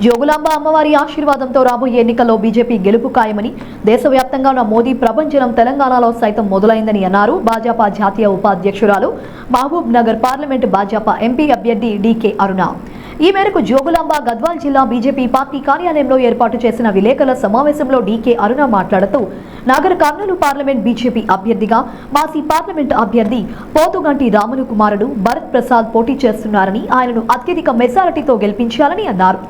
జోగులాంబ అమ్మవారి ఆశీర్వాదంతో రాబోయే ఎన్నికల్లో బీజేపీ గెలుపు ఖాయమని, దేశవ్యాప్తంగా ఉన్న మోదీ ప్రభంజనం తెలంగాణలో సైతం మొదలైందని అన్నారు. భాజపా జాతీయ ఉపాధ్యక్షురాలు, మహబూబ్ నగర్ పార్లమెంట్ భాజపా ఎంపీ అభ్యర్థి డీకే అరుణ. ఈ మేరకు జోగులాంబ గద్వాల్ జిల్లా బీజేపీ పార్టీ కార్యాలయంలో ఏర్పాటు చేసిన విలేకరుల సమావేశంలో డీకే అరుణ మాట్లాడుతూ, నాగర్ కర్నూలు పార్లమెంట్ బీజేపీ అభ్యర్థిగా మాజీ పార్లమెంట్ అభ్యర్థి పోతుగంటి రాములు కుమారుడు భరత్ ప్రసాద్ పోటీ చేస్తున్నారని, ఆయనను అత్యధిక మెజారిటీతో గెలిపించాలని అన్నారు.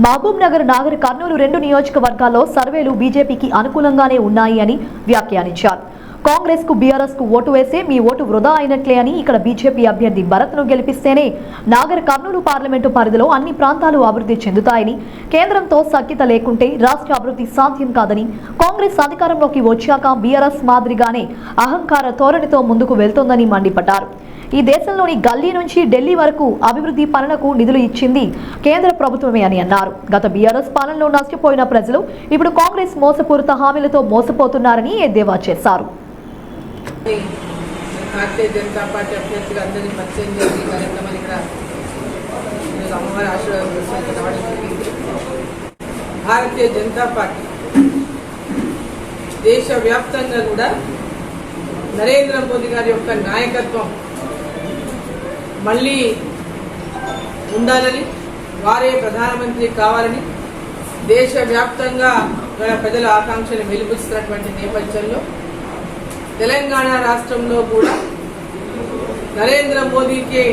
మహబూబ్ నగర్, నాగర్ కర్నూలు రెండు నియోజకవర్గాల్లో సర్వేలు బీజేపీకి అనుకూలంగానే ఉన్నాయి అని వ్యాఖ్యానించారు. కాంగ్రెస్ కు, బీఆర్ఎస్ కు ఓటు వేస్తే మీ ఓటు వృధా అయినట్లే అని, ఇక్కడ బీజేపీ అభ్యర్థి భరత్ ను గెలిపిస్తేనే నాగర్ కర్నూలు పార్లమెంటు పరిధిలో అన్ని ప్రాంతాలు అభివృద్ధి చెందుతాయని, కేంద్రంతో సఖ్యత లేకుంటే రాష్ట్ర అభివృద్ధి సాధ్యం కాదని, కాంగ్రెస్ అధికారంలోకి వచ్చాక బీఆర్ఎస్ మాదిరిగానే అహంకార ధోరణితో ముందుకు వెళ్తోందని మండిపడ్డారు. ఈ దేశంలోని గల్లీ నుంచి ఢిల్లీ వరకు అభివృద్ధి పనులకు నిధులు ఇచ్చింది కేంద్ర ప్రభుత్వమే అని అన్నారు. గత బీఆర్ఎస్ పాలనలో నష్టపోయిన ప్రజలు ఇప్పుడు కాంగ్రెస్ మోసపూరిత హామీలతో మోసపోతున్నారని ఎద్దేవా చేశారు. భారతీయ జనతా పార్టీ అభ్యర్థులు అందరినీ పరిచయం చేసి కార్యక్రమాన్ని ఇక్కడ అమ్మవారి ఆశీర్వాదం రావడం జరిగింది. భారతీయ జనతా పార్టీ దేశవ్యాప్తంగా కూడా నరేంద్ర మోదీ గారి యొక్క నాయకత్వం మళ్ళీ ఉండాలని, వారే ప్రధానమంత్రి కావాలని దేశవ్యాప్తంగా ప్రజల ఆకాంక్షలు వెలిబుస్తున్నటువంటి నేపథ్యంలో తెలంగాణ రాష్ట్రంలో కూడా నరేంద్ర మోదీకే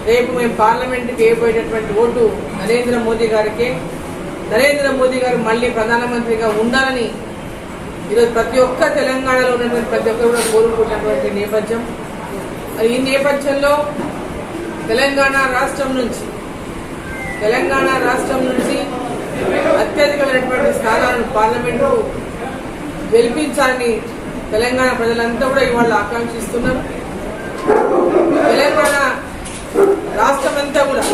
రేపు మేము పార్లమెంట్కి వేయబోయేటటువంటి ఓటు నరేంద్ర మోదీ గారికే, నరేంద్ర మోదీ గారు మళ్ళీ ప్రధానమంత్రిగా ఉండాలని ఈరోజు ప్రతి ఒక్క తెలంగాణలో ఉన్నటువంటి ప్రతి ఒక్కరు కూడా కోరుకుంటున్నటువంటి నేపథ్యం. ఈ నేపథ్యంలో తెలంగాణ రాష్ట్రం నుంచి అత్యధికమైనటువంటి స్థానాలను పార్లమెంటు గెలిపించాలని తెలంగాణ ప్రజలంతా కూడా ఇవాళ ఆకాంక్షిస్తున్నారు. తెలంగాణ రాష్ట్రం అంతా కూడా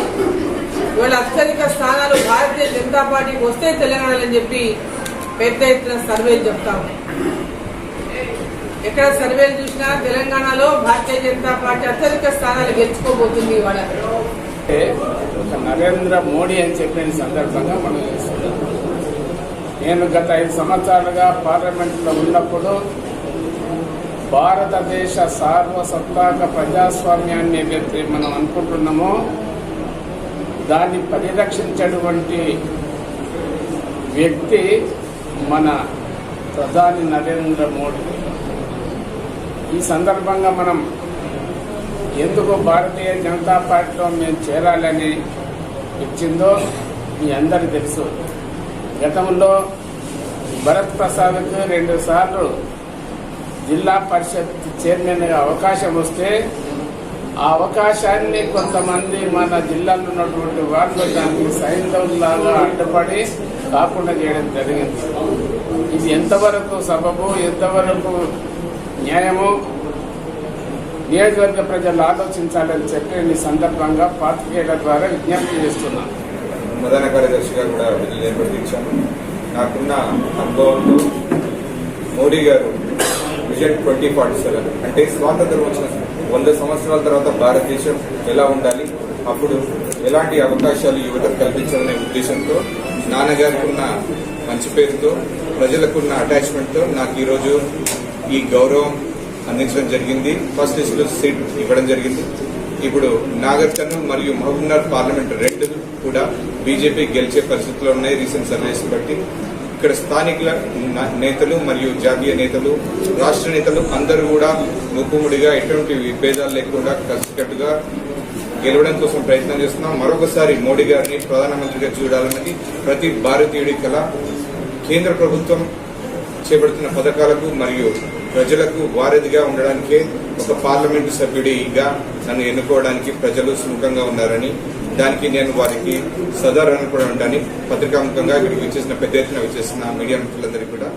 ఇవాళ అత్యధిక స్థానాలు భారతీయ జనతా పార్టీకి వస్తే తెలంగాణలో అని చెప్పి పెద్ద ఎత్తున సర్వేలు చెప్తా ఉన్నాయి. ఎక్కడ సర్వేలు చూసినా తెలంగాణలో భారతీయ జనతా పార్టీ అత్యధిక స్థానాలు గెలుచుకోబోతుంది. ఇవాళ నరేంద్ర మోడీ అని చెప్పిన సందర్భంగా మనం చేస్తున్నాం. నేను గత 5 సంవత్సరాలుగా పార్లమెంట్లో ఉన్నప్పుడు భారతదేశ సార్వసత్తాక ప్రజాస్వామ్యాన్ని ఏదైతే మనం అనుకుంటున్నామో దాన్ని పరిరక్షించేటువంటి వ్యక్తి మన ప్రధాని నరేంద్ర మోడీ. ఈ సందర్భంగా మనం ఎందుకు భారతీయ జనతా పార్టీలో మేము చేరాలని ఇచ్చిందో మీ అందరికీ తెలుసు. గతంలో భరత్ ప్రసాద్కు 2 సార్లు జిల్లా పరిషత్ చైర్మన్గా అవకాశం వస్తే ఆ అవకాశాన్ని కొంతమంది మన జిల్లాలో ఉన్నటువంటి వాళ్ళు దానికి సైంధవులాగా అడ్డుపడి కాకుండా చేయడం జరిగింది. ఇది ఎంతవరకు సబబు, ఎంతవరకు న్యాయమో నియోజకవర్గ ప్రజలు ఆలోచించాలని చెప్పి ఈ సందర్భంగా పాత్రికేయుల ద్వారా విజ్ఞప్తి చేస్తున్నాను. ప్రధాన కార్యదర్శిగా కూడా విధులు నిర్వర్తించాను. నాకున్న అనుభవంలో మోడీ గారు విజన్ 2047 అంటే స్వాతంత్రం వచ్చిన 100 సంవత్సరాల తర్వాత భారతదేశం ఎలా ఉండాలి, అప్పుడు ఎలాంటి అవకాశాలు యువతకు కల్పించాలనే ఉద్దేశంతో, నాన్నగారికి ఉన్న మంచి పేరుతో, ప్రజలకున్న అటాచ్మెంట్తో నాకు ఈరోజు ఈ గౌరవం అందించడం జరిగింది. ఫస్ట్ లిస్టులో సీట్ ఇవ్వడం జరిగింది. ఇప్పుడు నాగర్ కర్నూలు మరియు మహబూబ్ నగర్ పార్లమెంట్ 2 కూడా బీజేపీ గెలిచే పరిస్థితుల్లో ఉన్నాయి. రీసెంట్ సర్వేస్ బట్టి ఇక్కడ స్థానిక నేతలు మరియు జాతీయ నేతలు, రాష్ట్ర నేతలు అందరూ కూడా ముక్కుముడిగా ఎటువంటి విభేదాలు లేకుండా కలిసికట్టుగా గెలవడం కోసం ప్రయత్నం చేస్తున్నాం. మరొకసారి మోడీ గారిని ప్రధానమంత్రిగా చూడాలన్నది ప్రతి భారతీయుడి కల. కేంద్ర ప్రభుత్వం చేపడుతున్న పథకాలకు మరియు ప్రజలకు వారధిగా ఉండడానికే ఒక పార్లమెంటు సభ్యుడిగా నన్ను ఎన్నుకోవడానికి ప్రజలు సుముఖంగా ఉన్నారని, దానికి నేను వారికి సదా రుణపడి ఉంటానని పత్రికాముఖంగా ఇక్కడికి విచ్చేసిన పెద్ద ఎత్తున విచ్చేసిన మీడియా మిత్రులందరికీ కూడా